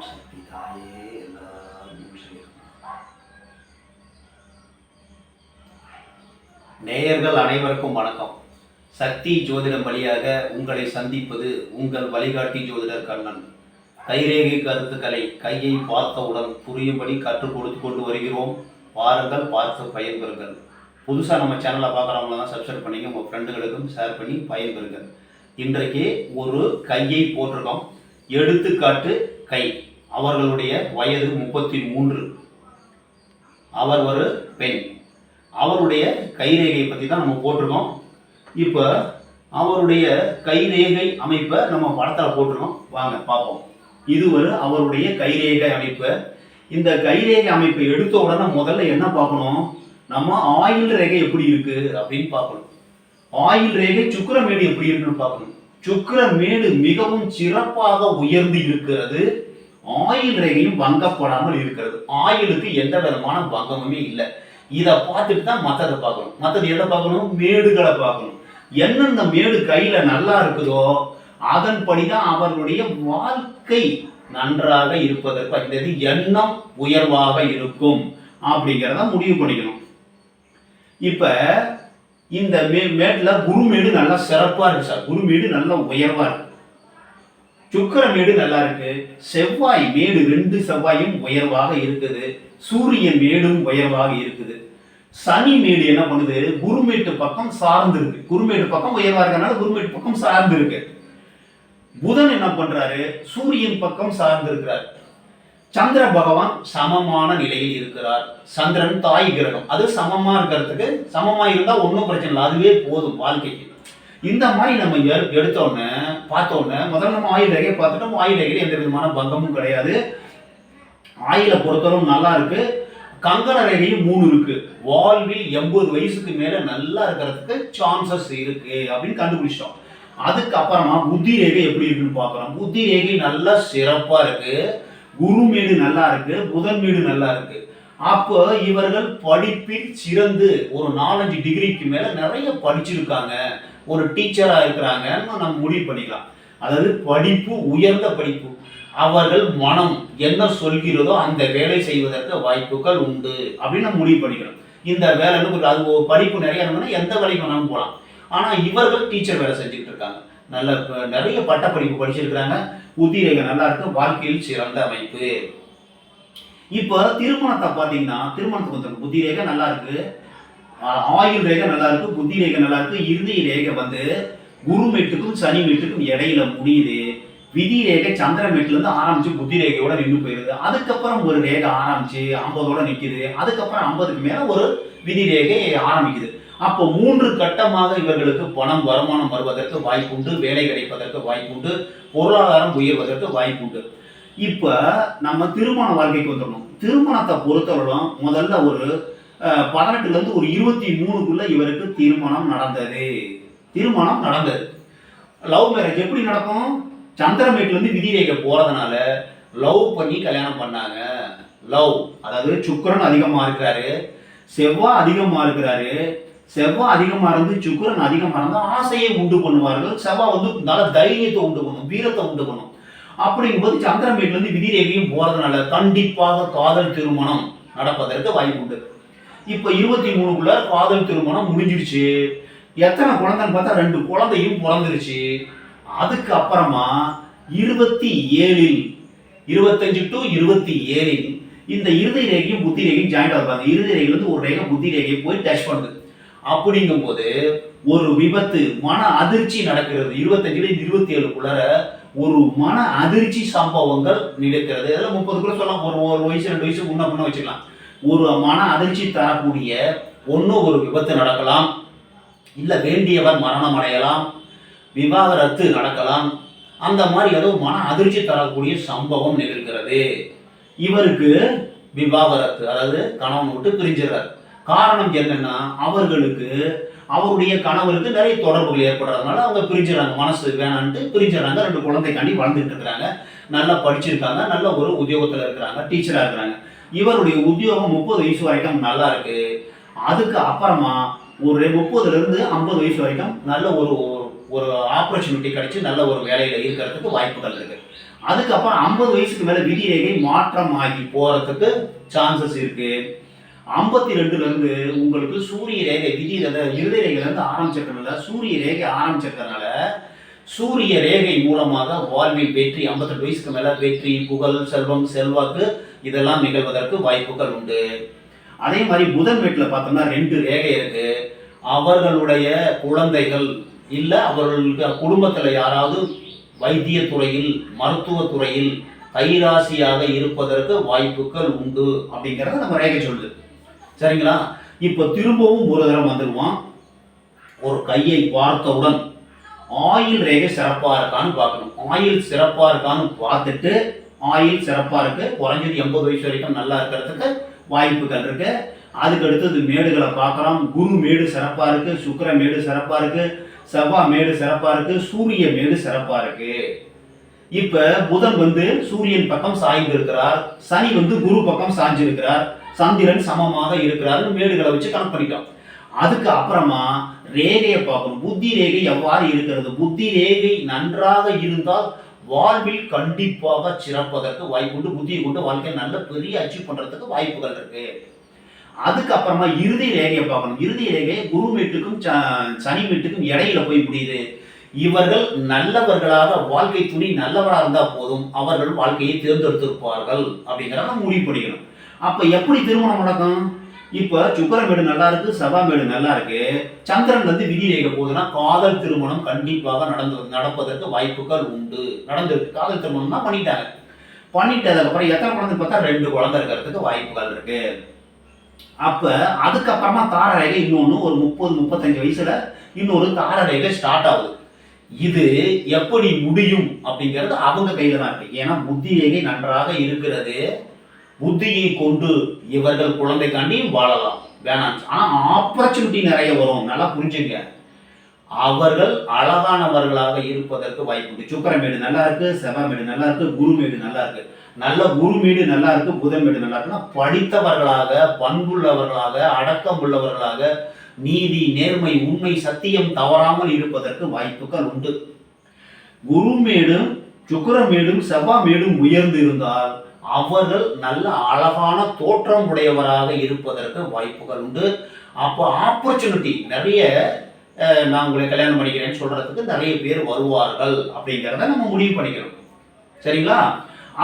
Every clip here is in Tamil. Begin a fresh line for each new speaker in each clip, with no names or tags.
சக்தி தாயே எல்லாரும் நேயர்கள் அனைவருக்கும் வணக்கம். சக்தி ஜோதிடம் வழியாக உங்களை சந்திப்பது உங்கள் வழிகாட்டி ஜோதிடர் கண்ணன். கைரேகை கருத்துக்களை கையை பார்த்தவுடன் புரியும்படி கற்றுக் கொடுத்து கொண்டு வருகிறோம். பாருங்கள், பார்த்து பயன்பெறுங்கள். புதுசாக நம்ம சேனலை பார்க்குறவங்க தான் சப்ஸ்கிரைப் பண்ணிங்க, உங்கள் ஃப்ரெண்டுகளுக்கும் ஷேர் பண்ணி பயன்பெறுங்கள். இன்றைக்கு ஒரு கையை போட்டிருக்கோம். எடுத்துக்காட்டு கை. அவர்களுடைய வயது 33. அவர் ஒரு பெண். அவருடைய கைரேகை பற்றி தான் நம்ம போட்டிருக்கோம். இப்போ அவருடைய கைரேகை அமைப்பை நம்ம படத்தில் போட்டிருக்கோம். வாங்க பார்ப்போம். இது ஒரு அவருடைய கைரேகை அமைப்பு. இந்த கைரேகை அமைப்பை எடுத்த உடனே முதல்ல என்ன பார்க்கணும், நம்ம ஆயுள் ரேகை எப்படி இருக்கு அப்படின்னு பார்க்கணும். ஆயுள் ரேகை சுக்கிரமேடு எப்படி இருக்குன்னு பார்க்கணும். சுக்கிரமேடு மிகவும் சிறப்பாக உயர்ந்து இருக்கிறது. ஆயுள் ரேகையும் பங்கப்படாமல் இருக்கிறது. ஆயுளுக்கு எந்த விதமான பங்கமுமே இல்லை. இதை பார்த்துட்டு தான் மற்றதை பார்க்கணும். மற்றது எதை பார்க்கணும், மேடுகளை பார்க்கணும். என்னென்ன மேடு கையில நல்லா இருக்குதோ அதன்படிதான் அவர்களுடைய வாழ்க்கை நன்றாக இருப்பதற்கு அந்த எண்ணம் உயர்வாக இருக்கும் அப்படிங்கிறத முடிவு பண்ணிக்கணும். இப்ப இந்த மேட்ல குருமேடு நல்லா சிறப்பா இருக்கு சார். குருமேடு நல்லா உயர்வா இருக்கு. சுக்கிரமேடு நல்லா இருக்கு. செவ்வாய் மேடு 2 செவ்வாயும் உயர்வாக இருக்குது. சூரியன் மேடும் உயர்வாக இருக்குது. சனி மேடு என்ன பண்ணுது, குருமேட்டு பக்கம் சார்ந்து இருக்கு. குருமேடு பக்கம் உயர்வா இருக்கனால குருமேட்டு பக்கம் சார்ந்து இருக்கு. புதன் என்ன பண்றாரு, சூரியன் பக்கம் சார்ந்து இருக்கிறார். சந்திர பகவான் சமமான நிலையில் இருக்கிறார். சந்திரன் தாய் கிரகம், அது சமமா இருக்கிறதுக்கு, சமமா இருந்தா ஒன்றும் பிரச்சனை இல்லை, அதுவே போதும் வாழ்க்கைக்கு. இந்த மாதிரி நம்ம எடுத்தோடனே பார்த்தோன்னே முதல்ல நம்ம ஆயுள் ரேகையை பார்த்துட்டோம். ஆயுள் ரேகையில் எந்த விதமான பங்கமும் கிடையாது. ஆயுளை பொறுத்தவரை நல்லா இருக்கு. கங்கண ரேகையும் 3 இருக்கு. வாழ்வில் 80 வயசுக்கு மேல நல்லா இருக்கிறதுக்கு சான்சஸ் இருக்கு அப்படின்னு கண்டுபிடிச்சிட்டோம். அதுக்கப்புறமா புத்தி ரேகை எப்படி இருக்குன்னு பார்க்குறோம். புத்தி ரேகை நல்லா சிறப்பா இருக்கு. குருமேடு நல்லா இருக்கு. புதன் மேடு நல்லா இருக்கு. அப்போ இவர்கள் படிப்பில் சிறந்து ஒரு 4-5 டிகிரிக்கு மேல நிறைய படிச்சிருக்காங்க, ஒரு டீச்சரா இருக்கிறாங்கன்னு நம்ம முடிவு பண்ணிக்கலாம். அதாவது படிப்பு, உயர்ந்த படிப்பு. அவர்கள் மனம் என்ன சொல்கிறதோ அந்த வேலை செய்வதற்கு வாய்ப்புகள் உண்டு அப்படின்னு நம்ம முடிவு பண்ணிக்கணும். இந்த வேலைன்னு அது படிப்பு நிறைய இருந்ததுன்னா எந்த வேலைக்கு வேணாலும் போகலாம். ஆனா இவர்கள் டீச்சர் வேலை செஞ்சுக்கிட்டு இருக்காங்க. நல்ல நிறைய பட்ட படிப்பு படிச்சிருக்கிறாங்க. புத்தி ரேகை நல்லா இருக்கு. வாழ்க்கையில் சிறந்த அமைப்பு. இப்போ திருமணத்தை பார்த்தீங்கன்னா, திருமணத்துக்கு வந்து புத்தி ரேகை நல்லா இருக்கு. ஆயுள் ரேகை நல்லா இருக்கு. புத்தி ரேகை நல்லா இருக்கு. இறுதி ரேகை வந்து குருமேட்டுக்கும் சனி மேட்டுக்கும் இடையில முடியுது. விதி ரேகை சந்திரமேட்டுல இருந்து ஆரம்பிச்சு புத்தி ரேகையோட நின்று போயிருது. அதுக்கப்புறம் ஒரு ரேகை ஆரம்பிச்சு 50ஓட நிற்குது. அதுக்கப்புறம் 50க்கு மேல ஒரு விதி ரேகை ஆரம்பிக்குது. அப்போ 3 கட்டமாக இவர்களுக்கு பணம் வருமானம் வருவதற்கு வாய்ப்புண்டு, வேலை கிடைப்பதற்கு வாய்ப்புண்டு, பொருளாதாரம் உயர்வதற்கு வாய்ப்புண்டு. இப்ப நம்ம திருமண வாழ்க்கைக்கு வந்துடணும். திருமணத்தை பொறுத்தவரைக்கும் முதல்ல ஒரு 18ல இருந்து ஒரு 23க்குள்ள இவருக்கு திருமணம் நடந்தது. லவ் மேரேஜ் எப்படி நடக்கும், சந்திரமேட்ல இருந்து விதி ரேகை போறதுனால லவ் பண்ணி கல்யாணம் பண்ணாங்க. லவ் அதாவது சுக்கிரன் அதிகமா இருக்கிறாரு, செவ்வாய் அதிகமா இருக்கிறாரு. செவ்வாய் அதிகமா இருந்து சுக்கிரன் அதிகமா இருந்தா ஆசையை உண்டு பண்ணுவார்கள். செவ்வாய் வந்து நல்ல தைரியத்தை உண்டு பண்ணும், வீரத்தை உண்டு பண்ணும். அப்படிங்கும்போது சந்திரமேட்ல இருந்து விதி ரேகையும் போறதுனால கண்டிப்பாக காதல் திருமணம் நடப்பதற்கு வாய்ப்பு உண்டு. இப்ப 23க்குள்ள காதல் திருமணம் முடிஞ்சிடுச்சு. எத்தனை குழந்தைன்னு பார்த்தா 2 குழந்தையும் பிறந்துருச்சு. அதுக்கு அப்புறமா 27 25 to 27 இந்த இறுதி ரேகையும் புத்தி ரேகையும் ஜாயிண்ட் ஆகுறாங்க. இறுதி ரேகையில இருந்து ஒரு ரேகை புத்தி ரேகையை போய் டச் பண்ணுது. அப்படிங்கும் போது ஒரு விபத்து, மன அதிர்ச்சி நடக்கிறது. 25ல 27க்குள்ள ஒரு மன அதிர்ச்சி சம்பவங்கள் நடக்கிறது. அதெல்லாம் 30க்குள்ள சொல்லலாம். ஒரு வயசு 2 வயசு முன்ன பின்ன வச்சுக்கலாம். ஒரு மன அதிர்ச்சி தரக்கூடிய ஒரு விபத்து நடக்கலாம், இல்ல வேண்டியவர் மரணம் அடையலாம், விவாகரத்து நடக்கலாம். அந்த மாதிரி ஏதோ மன அதிர்ச்சி தரக்கூடிய சம்பவம் நிகழ்கிறது. இவருக்கு விவாகரத்து, அதாவது கணவன் விட்டு பிரிஞ்சிடறார். காரணம் என்னன்னா, அவருடைய கணவருக்கு நிறைய தொடர்புகள் ஏற்படுறதுனால அவங்க பிரிஞ்சிடறாங்க. மனசு வேணான்ட்டு பிரிஞ்சிடறாங்க. 2 குழந்தைக்காண்டி வாழ்ந்துட்டு இருக்கிறாங்க. நல்லா படிச்சிருக்காங்க, நல்ல ஒரு உத்தியோகத்துல இருக்கிறாங்க, டீச்சரா இருக்கிறாங்க. இவருடைய உத்தியோகம் 30 வயசு வரைக்கும் நல்லா இருக்கு. அதுக்கு அப்புறமா ஒரு 30ல இருந்து 50 வயசு வரைக்கும் நல்ல ஒரு ஒரு ஆப்பர்ச்சுனிட்டி கிடைச்சி நல்ல ஒரு வேலையில் இருக்கிறதுக்கு வாய்ப்புகள் இருக்கு. அதுக்கப்புறம் 50 வயசுக்கு மேலே விதி ரேகை மாற்றமாகி போகிறதுக்கு சான்சஸ் இருக்கு. 52ல இருந்து உங்களுக்கு சூரிய ரேகை விதி இறுதி ரேகையிலேருந்து ஆரம்பிச்சிருக்கிறதுனால சூரிய ரேகை ஆரம்பிச்சிருக்கிறதுனால சூரிய ரேகை மூலமாக வாழ்வில் வெற்றி 52 வயசுக்கு மேலே வெற்றி, புகழ், செல்வம், செல்வாக்கு இதெல்லாம் நிகழ்வதற்கு வாய்ப்புகள் உண்டு. அதே மாதிரி புதன் வீட்டில் பார்த்தோம்னா 2 ரேகை இருக்கு. அவர்களுடைய குழந்தைகள் இல்லை அவர்களுக்கு குடும்பத்தில் யாராவது வைத்தியத்துறையில் மருத்துவத்துறையில் கைராசியாக இருப்பதற்கு வாய்ப்புகள் உண்டு அப்படிங்கிறத நம்ம ரேகை சொல்லுது. சரிங்களா? இப்போ திரும்பவும் ஒரு தரம் வந்துடுவோம். ஒரு கையை பார்த்தவுடன் ஆயில் ரேகை சிறப்பாக இருக்கான்னு பார்க்கணும். ஆயில் சிறப்பாக இருக்கான்னு பார்த்துட்டு ஆயில் சிறப்பாக இருக்கு, குறைஞ்சது 80 வயசு வரைக்கும் நல்லா இருக்கிறதுக்கு வாய்ப்புகள் இருக்கு. அதுக்கு அடுத்தது மேடுகளை பார்க்குறோம். குரு மேடு சிறப்பாக இருக்கு, சுக்கிர மேடு சிறப்பாக இருக்கு, செவ்வாய் மேடு சிறப்பாக இருக்கு, சூரிய மேடு சிறப்பாக இருக்கு. இப்ப புதன் சூரியன் பக்கம் சாய்ந்து இருக்கிறார், சனி குரு பக்கம் சாய்ந்து இருக்கிறார், சந்திரன் சமமாக இருக்கிறார். மேடுகளை வச்சு கணக்கு பண்ணிட்டோம். அதுக்கு அப்புறமா ரேகையை பார்க்கணும். புத்தி ரேகை எவ்வாறு இருக்கிறது? புத்தி ரேகை நன்றாக இருந்தால் வாழ்வில் கண்டிப்பாக சிறப்பதற்கு வாய்ப்பு உண்டு. புத்தியை கொண்டு வாழ்க்கையை நல்ல பெரிய அச்சீவ் பண்றதுக்கு வாய்ப்புகள் இருக்கு. அதுக்கப்புறமா இறுதி ரேகையை பார்க்கணும். இறுதி ரேகை குரு மீட்டுக்கும் சனி மீட்டுக்கும் இடையில போய் முடியுது. இவர்கள் நல்லவர்களாக வாழ்க்கை துணி நல்லவராக இருந்தால் போதும், அவர்கள் வாழ்க்கையை தேர்ந்தெடுத்திருப்பார்கள் அப்படிங்கிறத முடிவு பண்ணிக்கணும். அப்ப எப்படி திருமணம் நடக்கும்? இப்ப சுக்கிரன் வீடு நல்லா இருக்கு, செவ்வாய் வீடு நல்லா இருக்கு, சந்திரன் விதி ரேகை போகுதுன்னா காதல் திருமணம் கண்டிப்பாக நடப்பதற்கு வாய்ப்புகள் உண்டு. நடந்திருக்கு. காதல் திருமணம் தான் பண்ணிட்டாங்க. பண்ணிட்டதுக்கு அப்புறம் எத்தனை குழந்தை பார்த்தா 2 குழந்தை இருக்கிறதுக்கு வாய்ப்புகள் இருக்கு. அப்ப அதுக்கப்புறமா தார ரேகை இன்னொன்னு ஒரு 30-35 வயசுல இன்னொரு தார ரேகை ஸ்டார்ட் ஆகுது. இது எப்படி முடியும் அப்படிங்கிறது அவங்க கையில தான் இருக்கு. ஏன்னா புத்தி ரேகை நன்றாக இருக்கிறது. புத்தியை கொண்டு இவர்கள் குழந்தைக்காண்டி வாழலாம், வேணாம். ஆனா ஆப்பர்ச்சுனிட்டி நிறைய வரும். நல்லா புரிஞ்சுங்க. அவர்கள் அழகானவர்களாக இருப்பதற்கு வாய்ப்பு. சுக்கிரமேடு நல்லா இருக்கு, செவ்வாய்மேடு நல்லா இருக்கு, குருமேடு நல்லா இருக்கு. நல்ல குருமேடு நல்லா இருக்கு, புதன்மேடு நல்லா இருக்குன்னா படித்தவர்களாக, பண்புள்ளவர்களாக, அடக்கம் உள்ளவர்களாக, நீதி, நேர்மை, உண்மை, சத்தியம் தவறாமல் இருப்பதற்கு வாய்ப்புகள் உண்டு. குருமேடும் சுக்கிரமேடும் செவ்வாய்மேடும் உயர்ந்து இருந்தால் அவர்கள் நல்ல அழகான தோற்றம் உடையவராக இருப்பதற்கு வாய்ப்புகள் உண்டு. அப்போ ஆப்பர்ச்சுனிட்டி நிறைய, நான் உங்களை கல்யாணம் பண்ணிக்கிறேன்னு சொல்றதுக்கு நிறைய பேர் வருவார்கள் அப்படிங்கிறத நம்ம முடிவு பண்ணிக்கிறோம். சரிங்களா?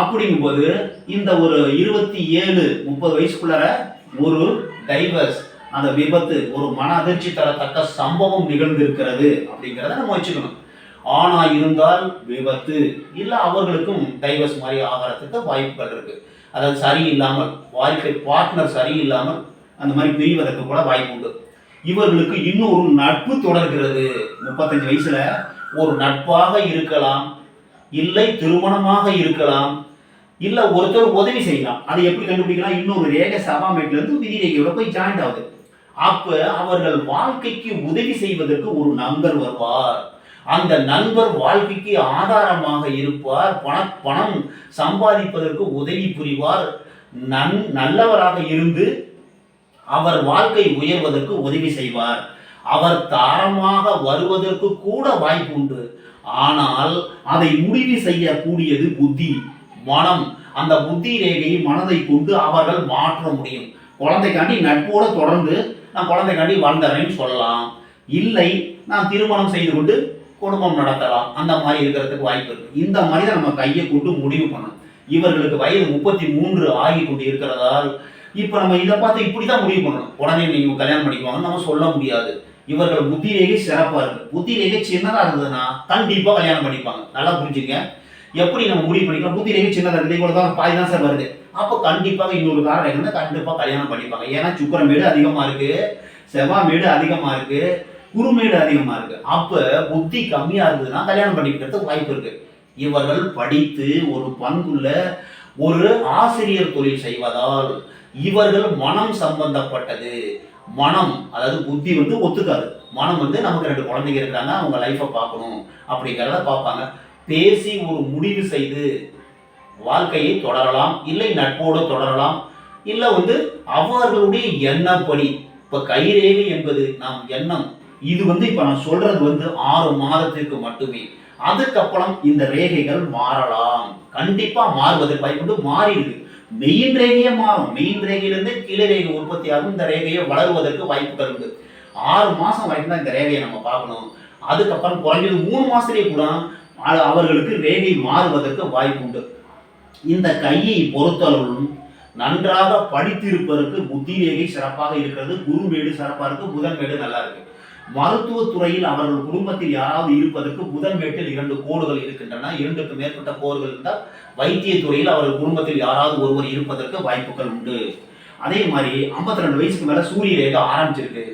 அப்படிங்கும்போது இந்த ஒரு 27-30 வயசுக்குள்ளார ஒரு டைவர்ஸ், அந்த விபத்து, ஒரு மன அதிர்ச்சி தரத்தக்க சம்பவம் நிகழ்ந்திருக்கிறது அப்படிங்கிறத நம்ம வச்சுக்கணும். ஆனா இருந்தால் விபத்து இல்லை அவர்களுக்கும் டைவர்ஸ் மாதிரி ஆகிறதுக்கு வாய்ப்புகள் இருக்கு. அதாவது சரியில்லாமல் வாழ்க்கை பார்ட்னர் சரியில்லாமல் அந்த மாதிரி பிரிவதற்கு கூட வாய்ப்பு உண்டு. இவர்களுக்கு இன்னொரு நட்பு தொடர்கிறது. 35 வயசுல ஒரு நட்பாக இருக்கலாம், இல்லை திருமணமாக இருக்கலாம், இல்லை ஒருத்தர் உதவி செய்யலாம். அதை எப்படி கண்டுபிடிக்கலாம்? இன்னொரு ரேகை சபாமேட்ல இருந்து விதி ரேகையோட போய் ஜாயிண்ட் ஆகுது. அப்ப அவர்கள் வாழ்க்கைக்கு உதவி செய்வதற்கு ஒரு நண்பர் வருவார். அந்த நண்பர் வாழ்க்கைக்கு ஆதாரமாக இருப்பார். பணம் சம்பாதிப்பதற்கு உதவி புரிவார். நல்லவராக இருந்து அவர் வாழ்க்கை உயர்வதற்கு உதவி செய்வார். அவர் தாரமாக வருவதற்கு கூட வாய்ப்பு உண்டு. ஆனால் அதை முடிவு செய்யக்கூடியது புத்தி, மனம். அந்த புத்தி ரேகையை மனதை கொண்டு அவர்கள் மாற்ற முடியும். குழந்தைக்காண்டி நட்போட தொடர்ந்து நான் குழந்தைக்காண்டி வாழ்ந்துறேன்னு சொல்லலாம், இல்லை நான் திருமணம் செய்து கொண்டு குடும்பம் நடத்தலாம். அந்த மாதிரி இருக்கிறதுக்கு வாய்ப்பு இருக்கு. இந்த மாதிரி தான் நம்ம கையை கொண்டு முடிவு பண்ணணும். இவர்களுக்கு வயது 33 ஆகி கொண்டு இருக்கிறதால் இப்போ நம்ம இதை பார்த்து இப்படிதான் முடிவு பண்ணணும். உடனே நீங்க கல்யாணம் பண்ணிக்குவாங்கன்னு நம்ம சொல்ல முடியாது. இவர்கள் புத்தி ரேகை சிறப்பாக இருக்கு. புத்தி ரேகை சின்னதாக இருந்ததுன்னா கண்டிப்பாக கல்யாணம் பண்ணிப்பாங்க. நல்லா புரிஞ்சுங்க. எப்படி நம்ம முடிவு பண்ணிக்கலாம்? புத்தி ரேகை சின்னதாக இருக்குது, இவ்வளோ தான் பாதி தான் சார் வருது, அப்போ கண்டிப்பாக இன்னொரு காரணம் இருந்தால் கண்டிப்பாக கல்யாணம் பண்ணிப்பாங்க. ஏன்னா சுக்கிரமேடு அதிகமாக இருக்கு, செவ்வாய்மேடு அதிகமாக இருக்கு, குருமேடு அதிகமாக இருக்கு. அப்போ புத்தி கம்மியாக இருந்ததுன்னா கல்யாணம் பண்ணிக்கிறதுக்கு வாய்ப்பு இருக்கு. இவர்கள் படித்து ஒரு பண்புள்ள ஒரு ஆசிரியர் தொழில் செய்வதால் இவர்கள் மனம் சம்பந்தப்பட்டது, மனம் அதாவது புத்தி ஒத்துக்காது. மனம் நமக்கு 2 குழந்தைங்க இருக்கிறாங்க, அவங்க லைஃப்பை பார்க்கணும் அப்படிங்கிறத பார்ப்பாங்க. பேசி ஒரு முடிவு செய்து வாழ்க்கையை தொடரலாம், இல்லை நட்போடு தொடரலாம், இல்லை அவர்களுடைய எண்ணப்படி. இப்போ கைரேகை என்பது நாம் எண்ணம், இது இப்ப நான் சொல்றது 6 மாதத்திற்கு மட்டுமே. அதுக்கப்புறம் இந்த ரேகைகள் மாறலாம். கண்டிப்பா மாறுவதற்கு வாய்ப்பு மாறிடுது. மெயின் ரேகையே மாறும். மெயின் ரேகையிலிருந்து கீழே ரேகை உற்பத்தியாகும். இந்த ரேகையை வளருவதற்கு வாய்ப்புகள் உண்டு. 6 மாசம் வரைக்கும் தான் இந்த ரேகையை நம்ம பார்க்கணும். அதுக்கப்புறம் குறைஞ்சது 3 மாசத்திலேயே கூட அவர்களுக்கு ரேகை மாறுவதற்கு வாய்ப்பு உண்டு. இந்த கையை பொறுத்தளவும் நன்றாக படித்திருப்பதற்கு புத்தி ரேகை சிறப்பாக இருக்கிறது. குருமேடு சிறப்பாக இருக்கு. புதன்மேடு நல்லா இருக்கு. மருத்துவத்துறையில் அவர்கள் குடும்பத்தில் யாராவது இருப்பதற்கு புதன்மேட்டில் 2 கோடுகள் இருக்கின்றன. 2க்கு மேற்பட்ட கோடுகள் இருந்தால் வைத்தியத்துறையில் அவர்கள் குடும்பத்தில் யாராவது ஒருவர் இருப்பதற்கு வாய்ப்புகள் உண்டு. அதே மாதிரி 52 வயசுக்கு மேல சூரிய ரேகை ஆரம்பிச்சிருக்கு.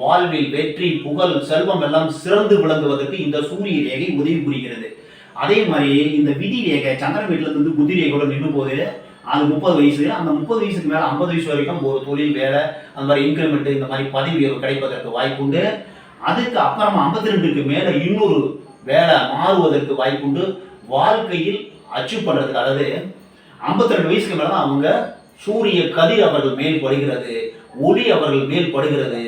வாழ்வில் வெற்றி, புகழ், செல்வம் எல்லாம் சிறந்து விளங்குவதற்கு இந்த சூரிய ரேகை உதவி புரிகிறது. அதே மாதிரி இந்த விதி ரேகை சந்திரன் வீட்டுல இருந்து புத்தி ரேகையோட நின்று போது அது 30 வயசு. அந்த 30 வயசுக்கு மேல 50 வயசு வரைக்கும் ஒரு தொழில், வேலை, அந்த மாதிரி இன்கிரிமெண்ட், இந்த மாதிரி பதவி உயர்வு கிடைப்பதற்கு வாய்ப்பு உண்டு. அதுக்கு அப்புறமா 52க்கு மேல இன்னொரு வேலை மாறுவதற்கு வாய்ப்பு உண்டு. வாழ்க்கையில் அச்சீவ் பண்றதுக்கு, அதாவது 52 வயசுக்கு மேல அவங்க சூரிய கதிர் அவர்கள் மேல் படுகிறது, ஒளி அவர்கள் மேல் படுகிறது.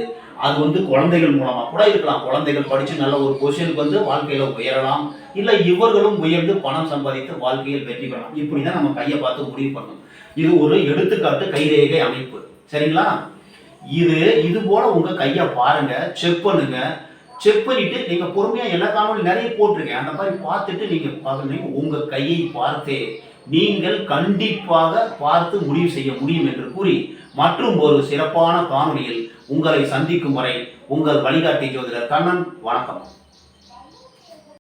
அது குழந்தைகள் மூலமா கூட இருக்கலாம். குழந்தைகள் படிச்சு நல்ல ஒரு பொசிஷனுக்கு வாழ்க்கையில உயரலாம். இல்ல இவர்களும் உயர்ந்து பணம் சம்பாதித்து வாழ்க்கையில் வெற்றி பெறலாம். இப்படிதான் நம்ம கையை பார்த்து முடிவு பண்ணணும். இது ஒரு எடுத்துக்காட்டு கைரேகை அமைப்பு. சரிங்களா? இது போல உங்க கையை பாருங்க, செக் பண்ணுங்க. செக் பண்ணிட்டு நீங்க பொறுமையா எல்லா காணொலி நிறைய போட்டிருக்கேன். அந்த மாதிரி பார்த்துட்டு நீங்க பாருங்க. உங்க கையை பார்த்தே நீங்கள் கண்டிப்பாக பார்த்து முடிவு செய்ய முடியும் என்று கூறி மற்றும் ஒரு சிறப்பான காணொலியில் உங்களை சந்திக்கும் வரை உங்கள் வழிகாட்டி ஜோதிடர் கண்ணன். வணக்கம்.